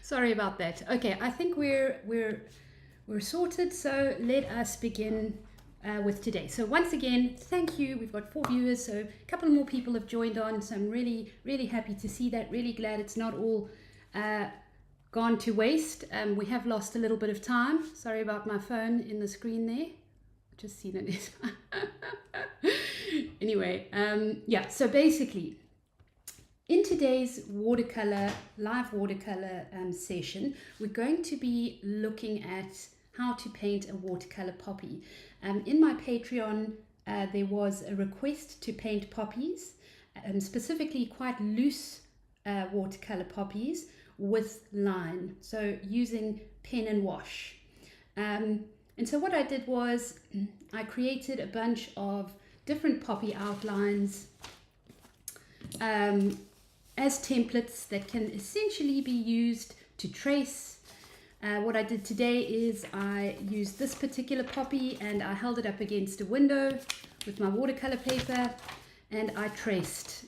Sorry about that. Okay, I think we're sorted. So let us begin with today. So once again, thank you. We've got 4 viewers, so a couple more people have joined on. So I'm really happy to see that. Really glad it's not all gone to waste. We have lost a little bit of time. Sorry about my phone in the screen there. Just seen it. Anyway, yeah. So basically, in today's live watercolor session, we're going to be looking at how to paint a watercolor poppy. In my Patreon, there was a request to paint poppies, specifically quite loose watercolor poppies with line, so using pen and wash. And so what I did was I created a bunch of different poppy outlines as templates that can essentially be used to trace. What I did today is I used this particular poppy and I held it up against a window with my watercolor paper and I traced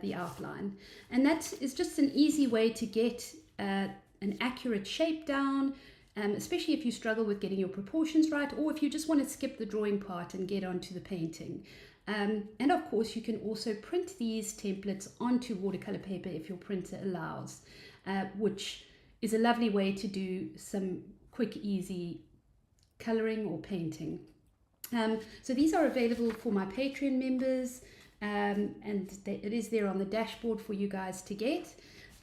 the outline. And that is just an easy way to get an accurate shape down, especially if you struggle with getting your proportions right, or if you just want to skip the drawing part and get onto the painting. And of course, you can also print these templates onto watercolor paper if your printer allows, which is a lovely way to do some quick, easy coloring or painting. So these are available for my Patreon members, and it is there on the dashboard for you guys to get.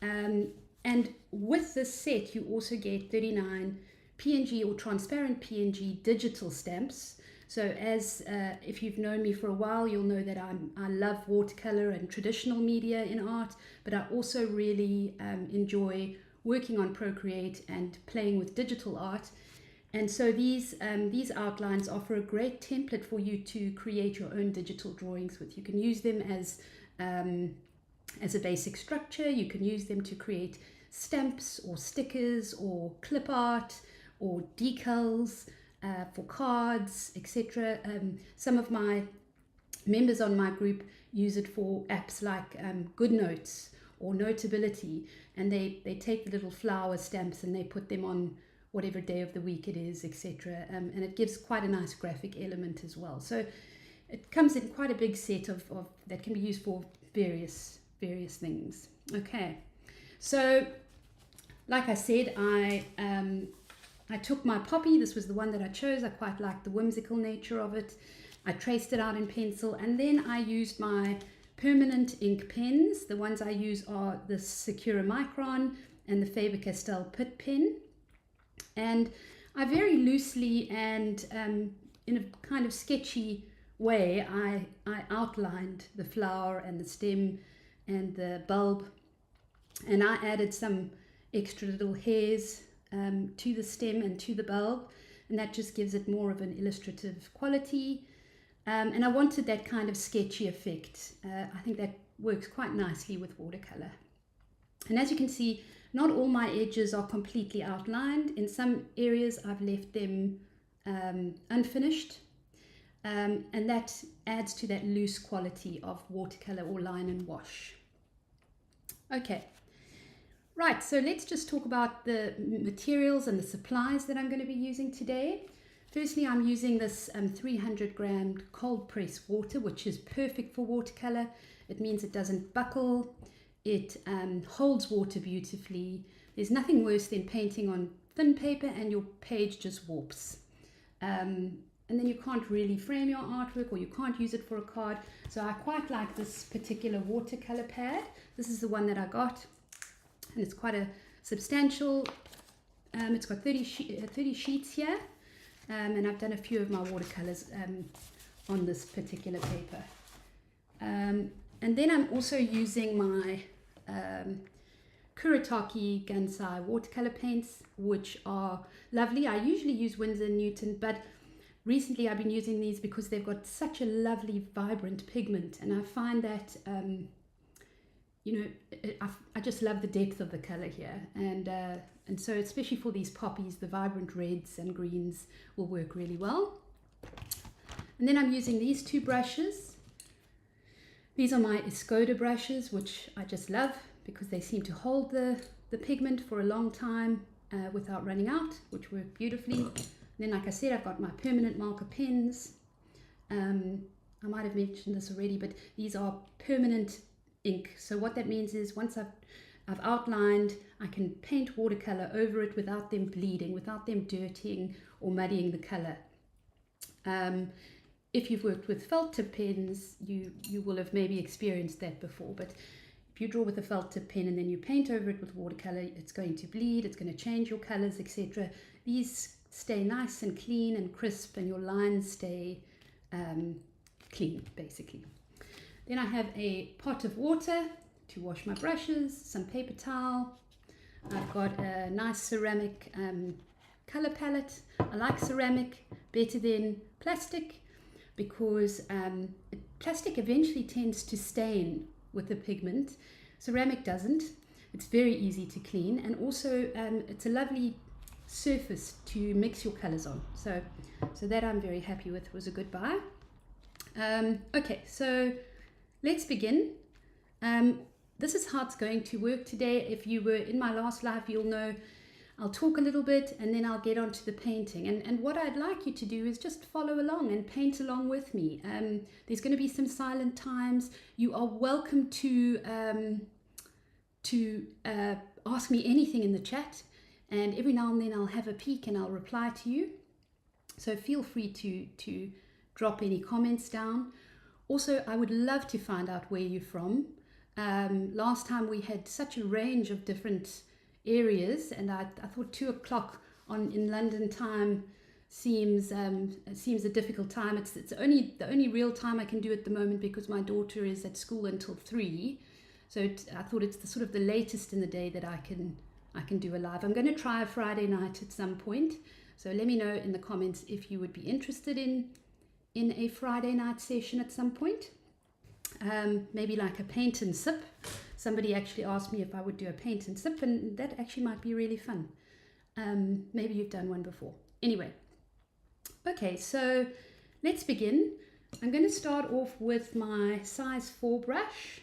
And with this set, you also get 39 PNG or transparent PNG digital stamps. So as if you've known me for a while, you'll know that I love watercolor and traditional media in art, but I also really enjoy working on Procreate and playing with digital art. And so these outlines offer a great template for you to create your own digital drawings with. You can use them as a basic structure. You can use them to create stamps or stickers or clip art or decals for cards, etc. Some of my members on my group use it for apps like GoodNotes or Notability, and they take the little flower stamps and they put them on whatever day of the week it is, etc. And it gives quite a nice graphic element as well. So it comes in quite a big set of that can be used for various things. Okay, so like I said, I took my poppy. This was the one that I chose. I quite liked the whimsical nature of it. I traced it out in pencil, and then I used my permanent ink pens. The ones I use are the Sakura Micron and the Faber-Castell Pitt pen. And I very loosely and in a kind of sketchy way, I outlined the flower and the stem and the bulb, and I added some extra little hairs to the stem and to the bulb, and that just gives it more of an illustrative quality. And I wanted that kind of sketchy effect. I think that works quite nicely with watercolor. And as you can see, not all my edges are completely outlined. In some areas I've left them unfinished, and that adds to that loose quality of watercolor or line and wash. Okay. Right, so let's just talk about the materials and the supplies that I'm going to be using today. Firstly, I'm using this 300 gram cold press water, which is perfect for watercolor. It means it doesn't buckle, it holds water beautifully. There's nothing worse than painting on thin paper and your page just warps. And then you can't really frame your artwork, or you can't use it for a card. So I quite like this particular watercolor pad. This is the one that I got. And it's quite a substantial, it's got 30 sheets here, and I've done a few of my watercolors on this particular paper. And then I'm also using my Kuretake Gansai watercolor paints, which are lovely. I usually use Winsor & Newton, but recently I've been using these because they've got such a lovely vibrant pigment, and I find that you know, I just love the depth of the color here, and so especially for these poppies, the vibrant reds and greens will work really well. And then I'm using these 2 brushes. These are my Escoda brushes, which I just love because they seem to hold the the pigment for a long time without running out, which worked beautifully. Then, like I said, I've got my permanent marker pens. I might have mentioned this already, but these are permanent ink. So what that means is once I've outlined, I can paint watercolor over it without them bleeding, without them dirtying or muddying the color. If you've worked with felt tip pens, you will have maybe experienced that before. But if you draw with a felt tip pen and then you paint over it with watercolor, it's going to bleed, it's going to change your colors, etc. These stay nice and clean and crisp, and your lines stay clean, basically. Then I have a pot of water to wash my brushes, some paper towel. I've got a nice ceramic color palette. I like ceramic better than plastic because plastic eventually tends to stain with the pigment. Ceramic doesn't. It's very easy to clean, and also it's a lovely surface to mix your colors on. So that I'm very happy with. It was a good buy. Okay, so let's begin. This is how it's going to work today. If you were in my last live, you'll know I'll talk a little bit and then I'll get on to the painting. And what I'd like you to do is just follow along and paint along with me. There's going to be some silent times. You are welcome to ask me anything in the chat. And every now and then I'll have a peek and I'll reply to you. So feel free to drop any comments down. Also, I would love to find out where you're from. Last time we had such a range of different areas, and I thought 2 o'clock in London time seems a difficult time. It's the only real time I can do at the moment because my daughter is at school until 3. So I thought it's the sort of the latest in the day that I can do a live. I'm going to try a Friday night at some point. So let me know in the comments if you would be interested in a Friday night session at some point. Maybe like a paint and sip. Somebody actually asked me if I would do a paint and sip, and that actually might be really fun. Maybe you've done one before. Anyway, okay, so let's begin. I'm going to start off with my size 4 brush,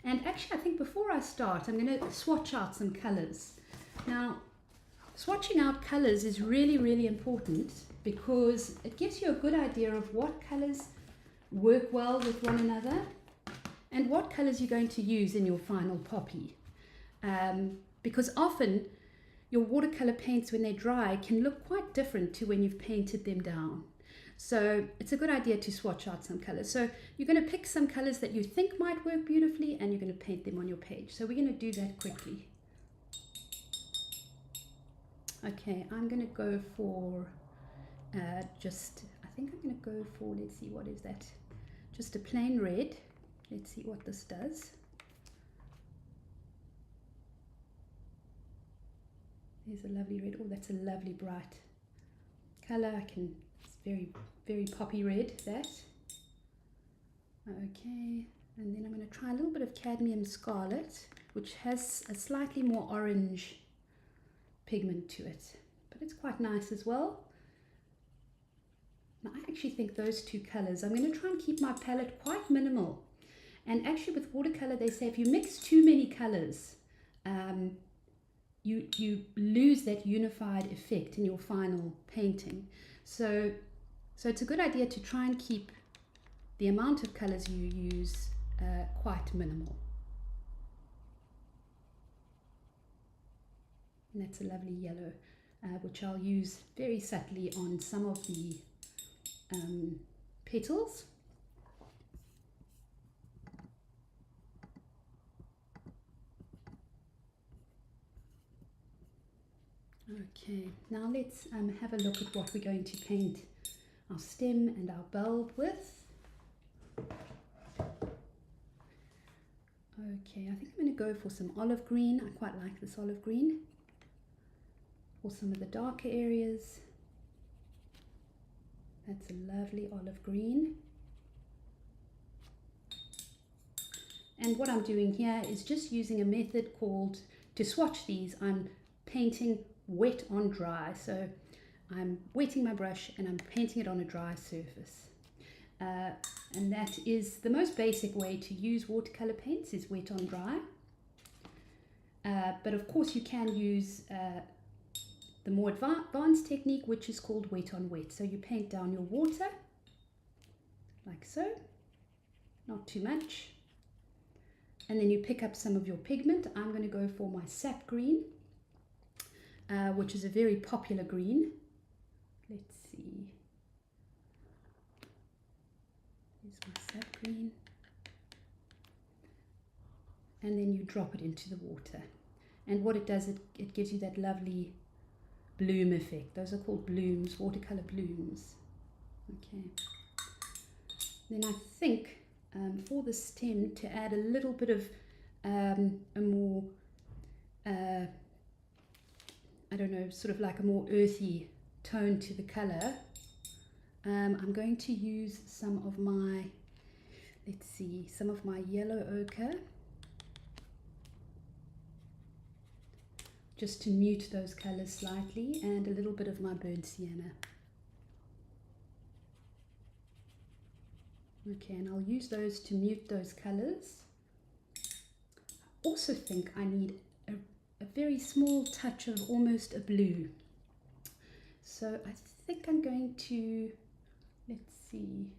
and actually I think before I start I'm going to swatch out some colors. Now, swatching out colors is really, really important because it gives you a good idea of what colors work well with one another and what colors you're going to use in your final poppy. Because often your watercolor paints, when they dry, can look quite different to when you've painted them down. So it's a good idea to swatch out some colors. So you're going to pick some colors that you think might work beautifully and you're going to paint them on your page. So we're going to do that quickly. Okay, I'm going to go for I think I'm going to go for, let's see, what is that? Just a plain red. Let's see what this does. There's a lovely red. Oh, that's a lovely bright color. It's very, very poppy red, that. Okay, and then I'm going to try a little bit of cadmium scarlet, which has a slightly more orange pigment to it, but it's quite nice as well. Now, I actually think those two colors, I'm going to try and keep my palette quite minimal. And actually with watercolor, they say if you mix too many colors, you lose that unified effect in your final painting. So it's a good idea to try and keep the amount of colors you use quite minimal. And that's a lovely yellow, which I'll use very subtly on some of the petals. Okay, now let's have a look at what we're going to paint our stem and our bulb with. Okay, I think I'm going to go for some olive green. I quite like this olive green. For some of the darker areas. That's a lovely olive green. And what I'm doing here is just using a method called, to swatch these, I'm painting wet on dry. So I'm wetting my brush and I'm painting it on a dry surface. And that is the most basic way to use watercolor paints, is wet on dry. But of course you can use the more advanced technique, which is called wet on wet. So you paint down your water like so, not too much, and then you pick up some of your pigment. I'm going to go for my sap green, which is a very popular green. Let's see, here's my sap green, and then you drop it into the water, and what it does, it gives you that lovely bloom effect. Those are called blooms, watercolor blooms. Okay, then I think for the stem to add a little bit of a more I don't know, sort of like a more earthy tone to the color, I'm going to use some of my, let's see, some of my yellow ochre, just to mute those colors slightly, and a little bit of my burnt sienna. Okay, and I'll use those to mute those colors. I also think I need a very small touch of almost a blue. So I think I'm going to, let's see,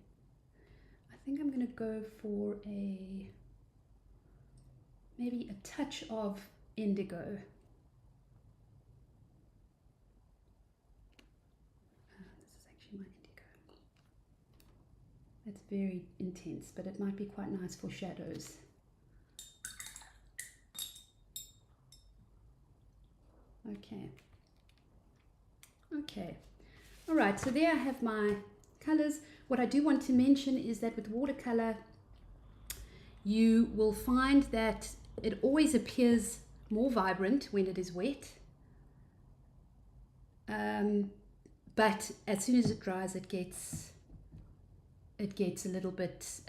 I think I'm going to go for maybe a touch of indigo. This is actually my indigo. That's very intense, but it might be quite nice for shadows. Okay, all right, so there I have my colors. What I do want to mention is that with watercolor, you will find that it always appears more vibrant when it is wet, but as soon as it dries, it gets a little bit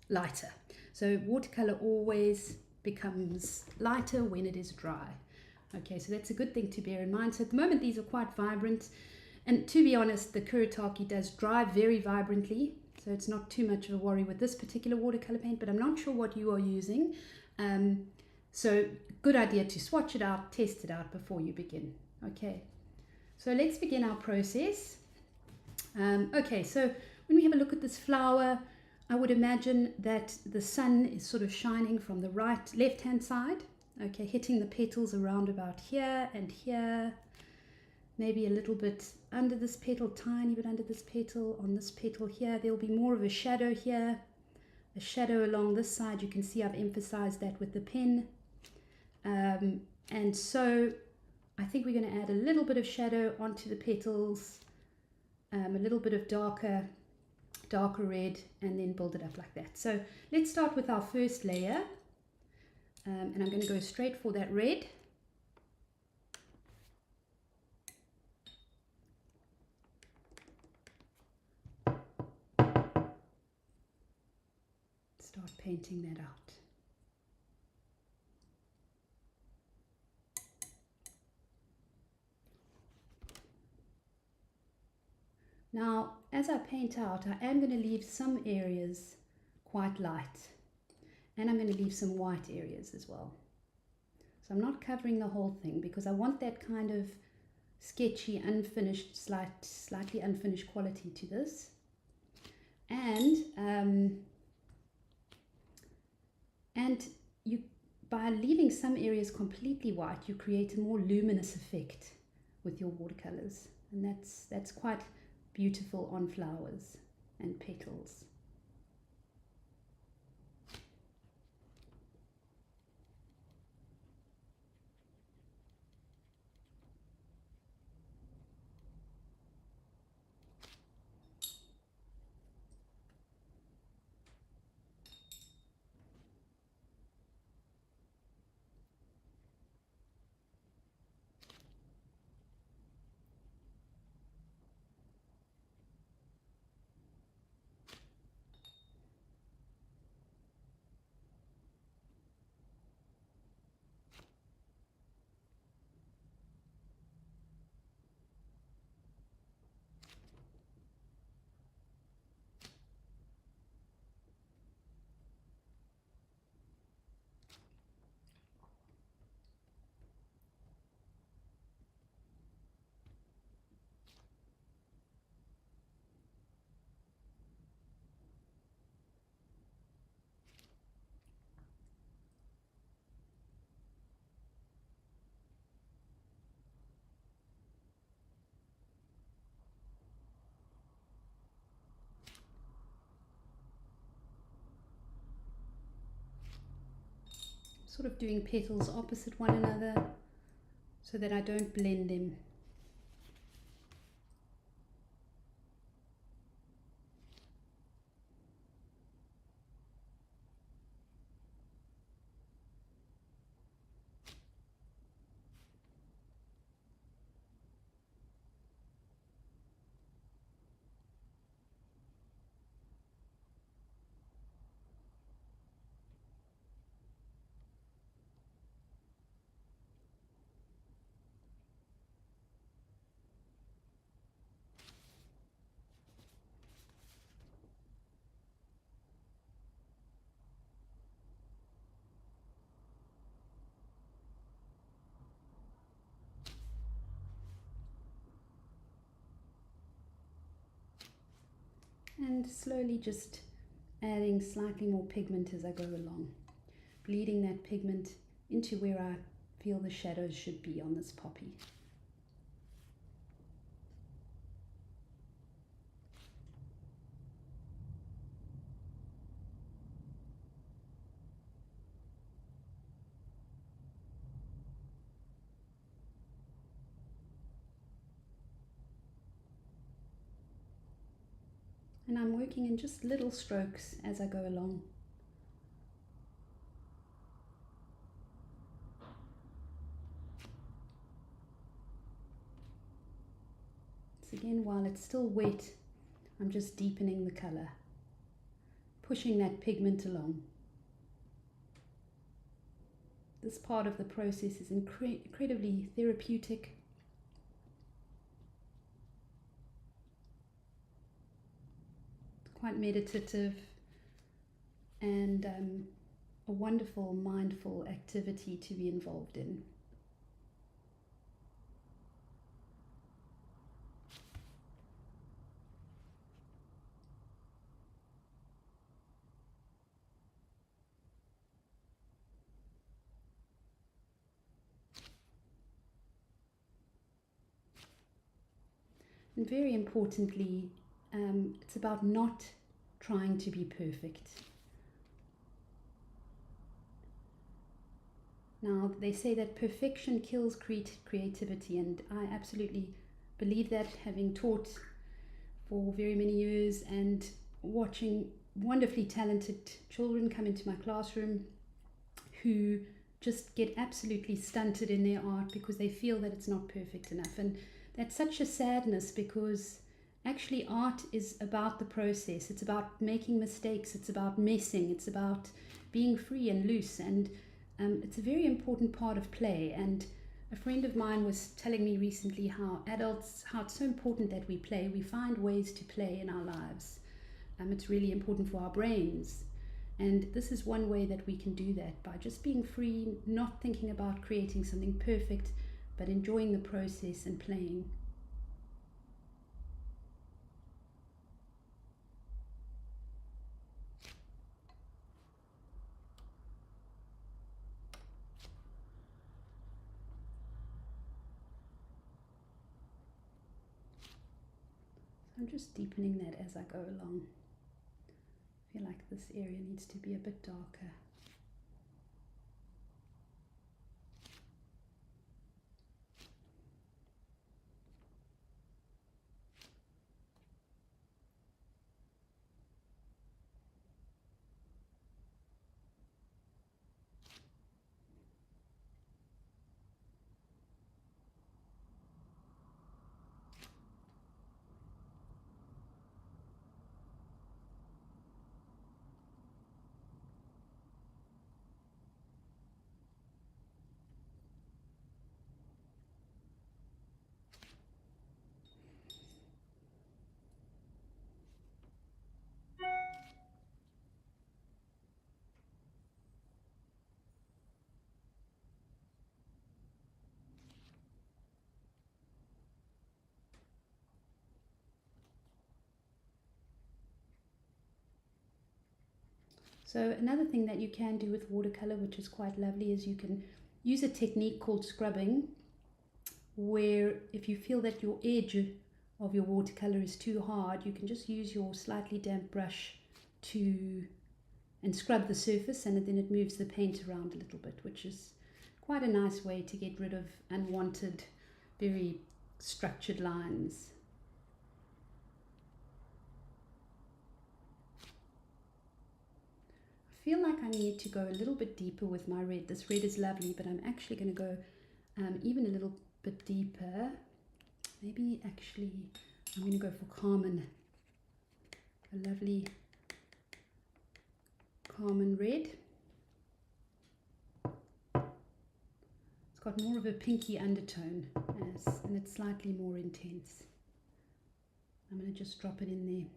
lighter. So watercolor always becomes lighter when it is dry. Okay, so that's a good thing to bear in mind. So at the moment these are quite vibrant, and to be honest, the Kuretake does dry very vibrantly, so it's not too much of a worry with this particular watercolor paint, but I'm not sure what you are using. So good idea to swatch it out, test it out before you begin. Okay, so let's begin our process. Okay, so when we have a look at this flower, I would imagine that the sun is sort of shining from the left-hand side. Okay, hitting the petals around about here and here, maybe a little bit under this petal, tiny bit under this petal, on this petal here. There will be more of a shadow here, a shadow along this side. You can see I've emphasized that with the pen. And so I think we're going to add a little bit of shadow onto the petals, a little bit of darker red, and then build it up like that. So let's start with our first layer. And I'm going to go straight for that red. Start painting that out. Now, as I paint out, I am going to leave some areas quite light. And I'm going to leave some white areas as well. So I'm not covering the whole thing because I want that kind of sketchy, unfinished, slightly unfinished quality to this. And you, by leaving some areas completely white, you create a more luminous effect with your watercolors, and that's quite beautiful on flowers and petals. sort of doing petals opposite one another so that I don't blend them. And slowly just adding slightly more pigment as I go along, bleeding that pigment into where I feel the shadows should be on this poppy. And I'm working in just little strokes as I go along. So again, while it's still wet, I'm just deepening the color, pushing that pigment along. This part of the process is incredibly therapeutic. Quite meditative, and a wonderful mindful activity to be involved in. And very importantly, it's about not trying to be perfect. Now, they say that perfection kills creativity, and I absolutely believe that, having taught for very many years and watching wonderfully talented children come into my classroom who just get absolutely stunted in their art because they feel that it's not perfect enough. And that's such a sadness, because actually art is about the process. It's about making mistakes, it's about messing, it's about being free and loose, and it's a very important part of play. And a friend of mine was telling me recently how it's so important that we play. We find ways to play in our lives. It's really important for our brains. And this is one way that we can do that, by just being free, not thinking about creating something perfect, but enjoying the process and playing. I'm just deepening that as I go along. I feel like this area needs to be a bit darker. So another thing that you can do with watercolor, which is quite lovely, is you can use a technique called scrubbing, where if you feel that your edge of your watercolor is too hard, you can just use your slightly damp brush to and scrub the surface, and then it moves the paint around a little bit, which is quite a nice way to get rid of unwanted, very structured lines. I feel like I need to go a little bit deeper with my red. This red is lovely, but I'm actually going to go even a little bit deeper. Maybe actually I'm going to go for Carmine, a lovely Carmine red. It's got more of a pinky undertone, and it's slightly more intense. I'm going to just drop it in there.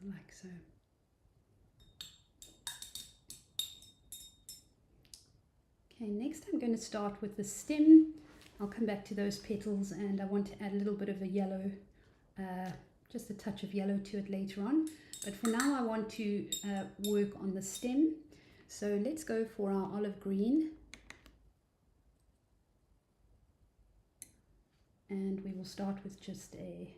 Like so. Okay, next I'm going to start with the stem. I'll come back to those petals, and I want to add a little bit of a yellow, just a touch of yellow to it later on. But for now I want to work on the stem. So let's go for our olive green. And we will start with just a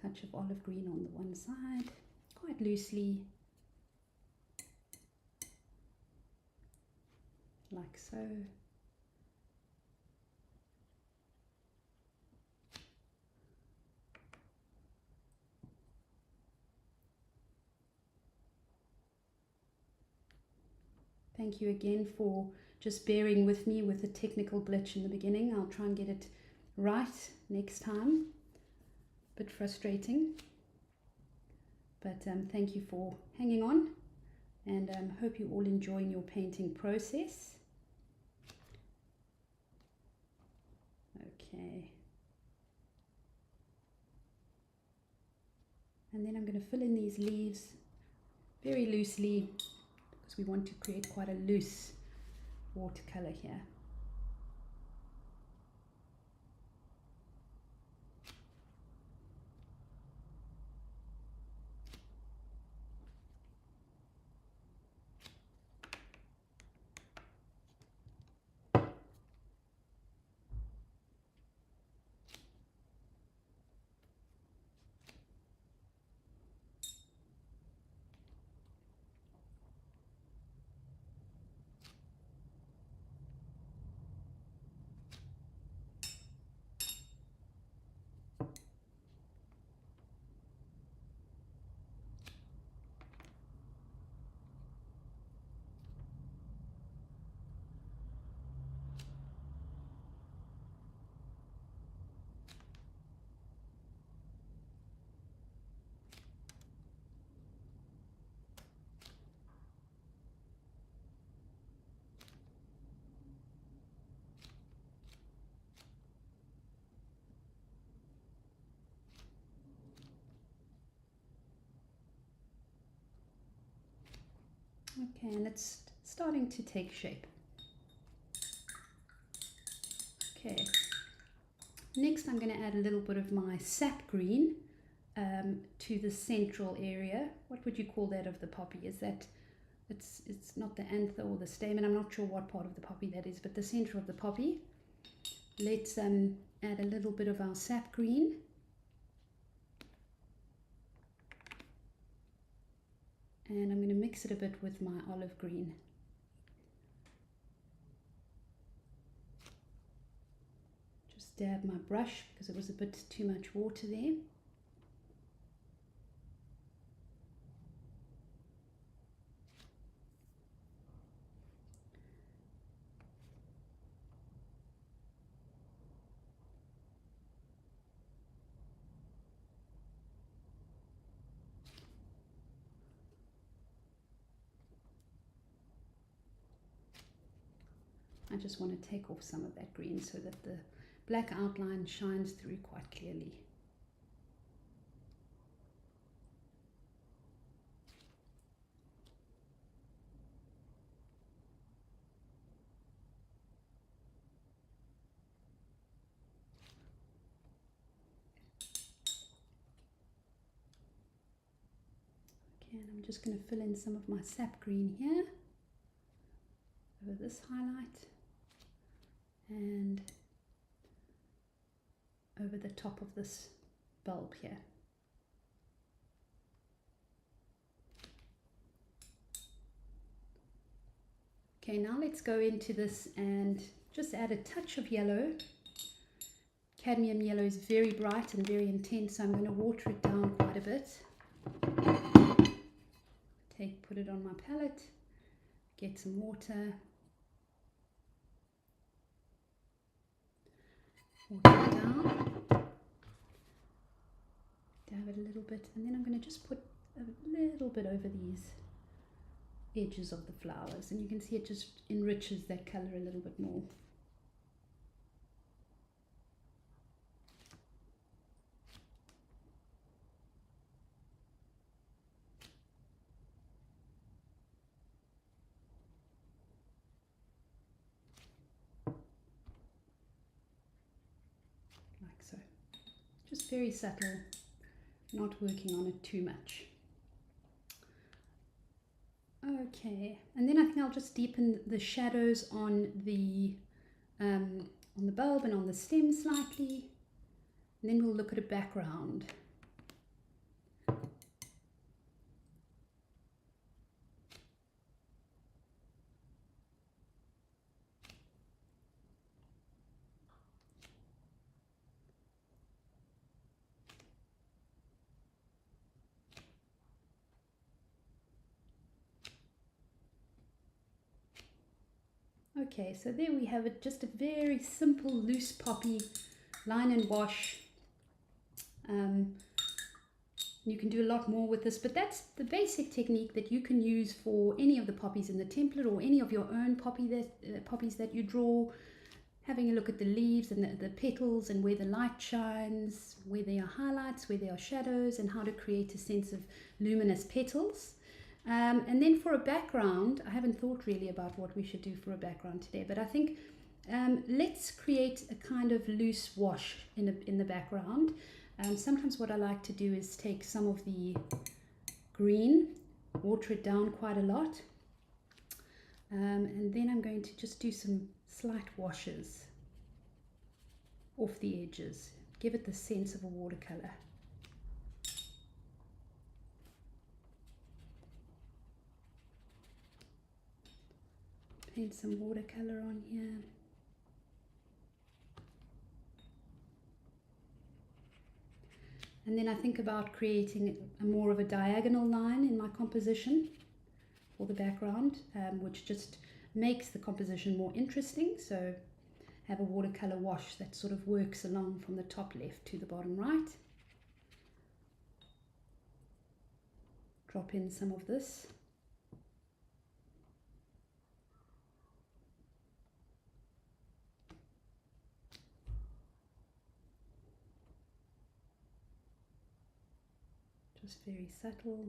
touch of olive green on the one side, quite loosely, like so. Thank you again for just bearing with me with the technical glitch in the beginning. I'll try and get it right next time. Bit frustrating, but thank you for hanging on, and hope you all enjoying your painting process. Okay, and then I'm going to fill in these leaves very loosely, because we want to create quite a loose watercolor here. Okay, and it's starting to take shape. Okay, next I'm going to add a little bit of my sap green to the central area. What would you call that of the poppy? Is that, it's not the anther or the stamen, I'm not sure what part of the poppy that is, but the center of the poppy. Let's add a little bit of our sap green. And I'm going to mix it a bit with my olive green. Just dab my brush because it was a bit too much water there. I just want to take off some of that green so that the black outline shines through quite clearly. I'm just going to fill in some of my sap green here over this highlight and over the top of this bulb here. Okay, now let's go into this and just add a touch of yellow. Cadmium yellow is very bright and very intense, so I'm going to water it down quite a bit. Put it on my palette, get some water, water it down, dab it a little bit, and then I'm going to just put a little bit over these edges of the flowers, and you can see it just enriches that color a little bit more. Like so. Just very subtle, not working on it too much. Okay, and then I think I'll just deepen the shadows on the bulb and on the stem slightly, and then we'll look at a background. Okay, so there we have it, just a very simple loose poppy, line and wash. You can do a lot more with this, but that's the basic technique that you can use for any of the poppies in the template, or any of your own poppies that you draw. Having a look at the leaves and the petals, and where the light shines, where there are highlights, where there are shadows, and how to create a sense of luminous petals. And then for a background, I haven't thought really about what we should do for a background today, but I think let's create a kind of loose wash in the background. Sometimes what I like to do is take some of the green, water it down quite a lot, and then I'm going to just do some slight washes off the edges, give it the sense of a watercolor. Paint some watercolor on here. And then I think about creating more of a diagonal line in my composition for the background, which just makes the composition more interesting. So have a watercolor wash that sort of works along from the top left to the bottom right. Drop in some of this. Just very subtle.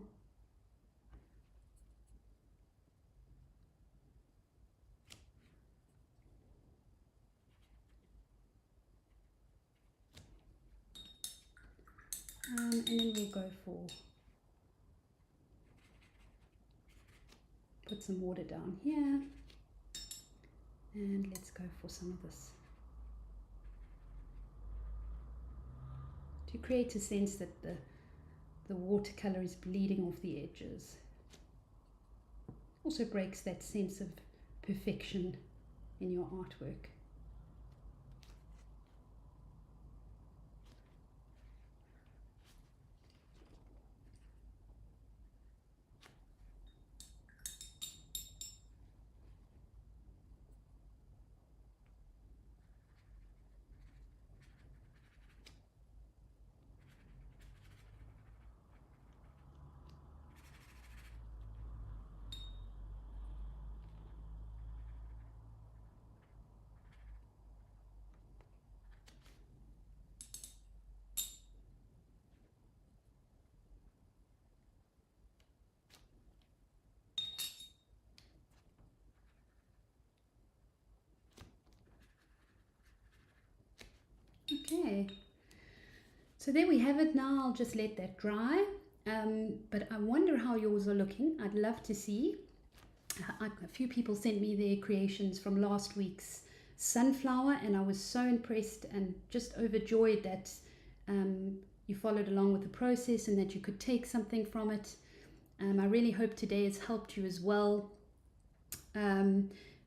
And then we'll go for, put some water down here, and let's go for some of this, to create a sense that the watercolor is bleeding off the edges. Also breaks that sense of perfection in your artwork. Okay, so there we have it. Now I'll just let that dry, But I wonder how yours are looking. I'd love to see. A few people sent me their creations from last week's sunflower, and I was so impressed and just overjoyed that you followed along with the process and that you could take something from it. I really hope today has helped you as well.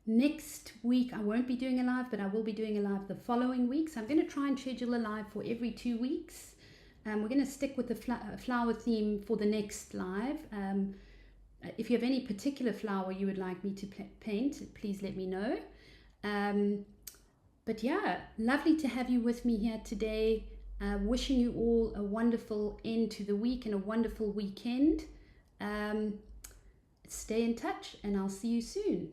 Next week I won't be doing a live, but I will be doing a live the following week. So I'm going to try and schedule a live for every 2 weeks. We're going to stick with the flower theme for the next live. If you have any particular flower you would like me to paint, please let me know. But yeah, lovely to have you with me here today. Wishing you all a wonderful end to the week and a wonderful weekend. Stay in touch, and I'll see you soon.